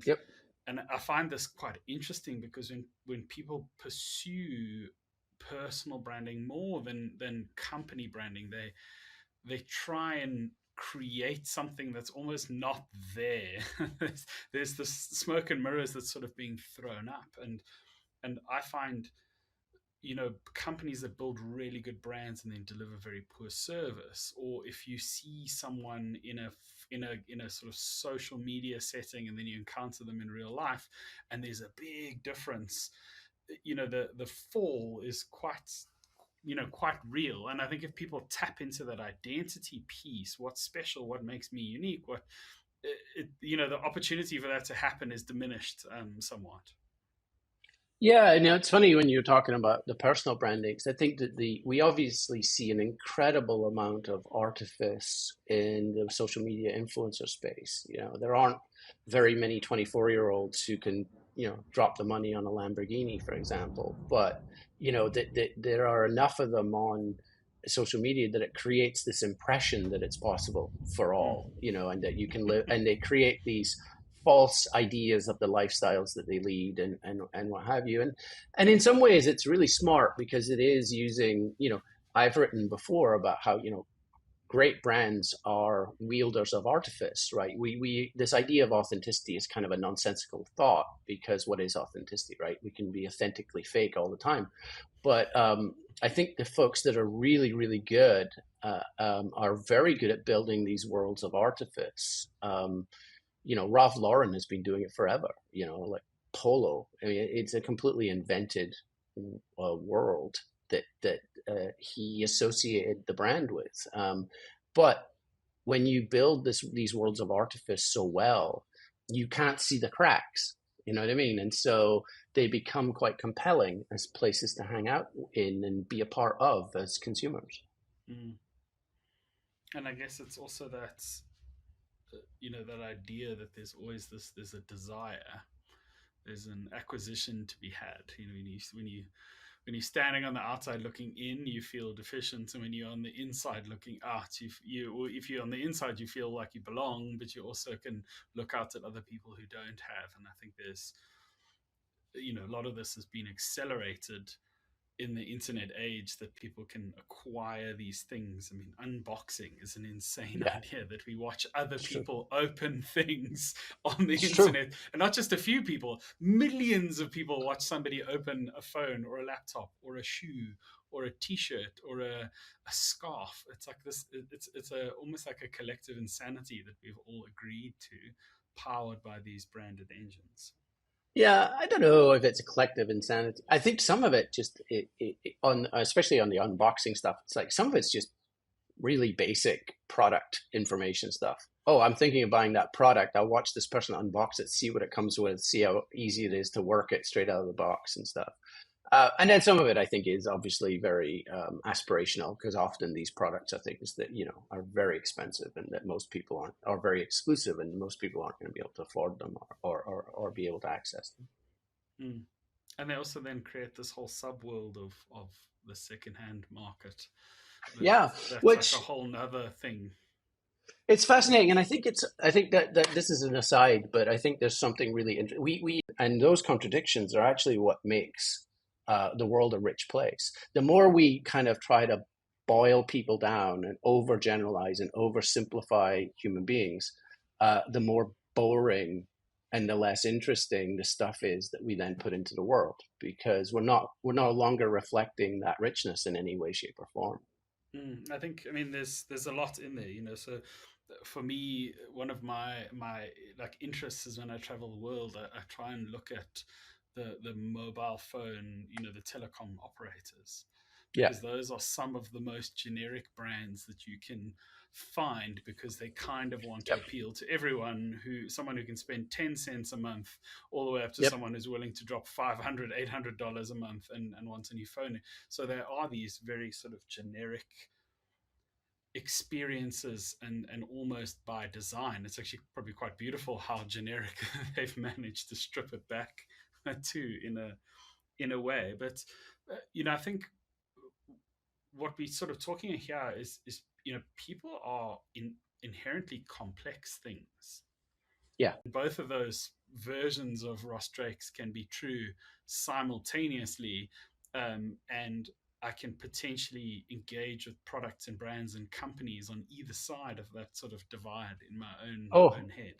Yep. and I find this quite interesting because when people pursue personal branding more than company branding, they try and create something that's almost not there. There's this smoke and mirrors that's sort of being thrown up, and I find, companies that build really good brands and then deliver very poor service, or if you see someone in a sort of social media setting and then you encounter them in real life and there's a big difference, the fall is quite real. And I think if people tap into that identity piece, what's special, what makes me unique, the opportunity for that to happen is diminished somewhat. Yeah, and it's funny when you're talking about the personal branding, 'cause I think that we obviously see an incredible amount of artifice in the social media influencer space. There aren't very many 24-year-olds who can, drop the money on a Lamborghini, for example. But, there are enough of them on social media that it creates this impression that it's possible for all, Mm. and that you can live, and they create these false ideas of the lifestyles that they lead and what have you. And in some ways it's really smart because it is using, I've written before about how, great brands are wielders of artifice, right? We this idea of authenticity is kind of a nonsensical thought because what is authenticity, right? We can be authentically fake all the time. But I think the folks that are really, really good are very good at building these worlds of artifice. Ralph Lauren has been doing it forever, like Polo. I mean, it's a completely invented world that he associated the brand with. But when you build these worlds of artifice so well, you can't see the cracks. You know what I mean? And so they become quite compelling as places to hang out in and be a part of as consumers. Mm. And I guess it's also that, that idea that there's a desire, there's an acquisition to be had. When you're standing on the outside looking in, you feel deficient, and when you're on the inside looking out, or if you're on the inside, you feel like you belong, but you also can look out at other people who don't have. And I think there's, a lot of this has been accelerated in the internet age, that people can acquire these things. I mean, unboxing is an insane Yeah, idea, that we watch other it's true. people open things on the It's true. internet, and not just a few people, millions of people watch somebody open a phone or a laptop or a shoe or a t-shirt or a scarf. It's like this, it's almost like a collective insanity that we've all agreed to, powered by these branded engines. Yeah, I don't know if it's a collective insanity. I think some of it just on especially on the unboxing stuff. It's like some of it's just really basic product information stuff. Oh, I'm thinking of buying that product. I'll watch this person unbox it, see what it comes with, see how easy it is to work it straight out of the box and stuff. And then some of it, I think, is obviously very aspirational because often these products are things that are very expensive and that most people aren't, are very exclusive, and most people aren't going to be able to afford them or be able to access them. Mm. And they also then create this whole subworld of the secondhand market. That Yeah, that's like a which whole nother thing. it's fascinating, and I think that this is an aside, but I think there's something really interesting. We and those contradictions are actually what makes the world a rich place. The more we kind of try to boil people down and overgeneralize and oversimplify human beings, the more boring and the less interesting the stuff is that we then put into the world because we're no longer reflecting that richness in any way, shape, or form. I think, I mean, there's a lot in there, So for me, one of my like interests is when I travel the world, I try and look at the mobile phone, the telecom operators, Yeah. because those are some of the most generic brands that you can find, because they kind of want to Yep. appeal to everyone, someone who can spend 10 cents a month, all the way up to Yep. someone who's willing to drop $500 $800 a month and wants a new phone. So there are these very sort of generic experiences, and almost by design, it's actually probably quite beautiful how generic they've managed to strip it back to, in a way. But I think what we're sort of talking here is people are inherently complex things. Yeah. Both of those versions of Ross Drake's can be true simultaneously, and I can potentially engage with products and brands and companies on either side of that sort of divide in my own Oh, head.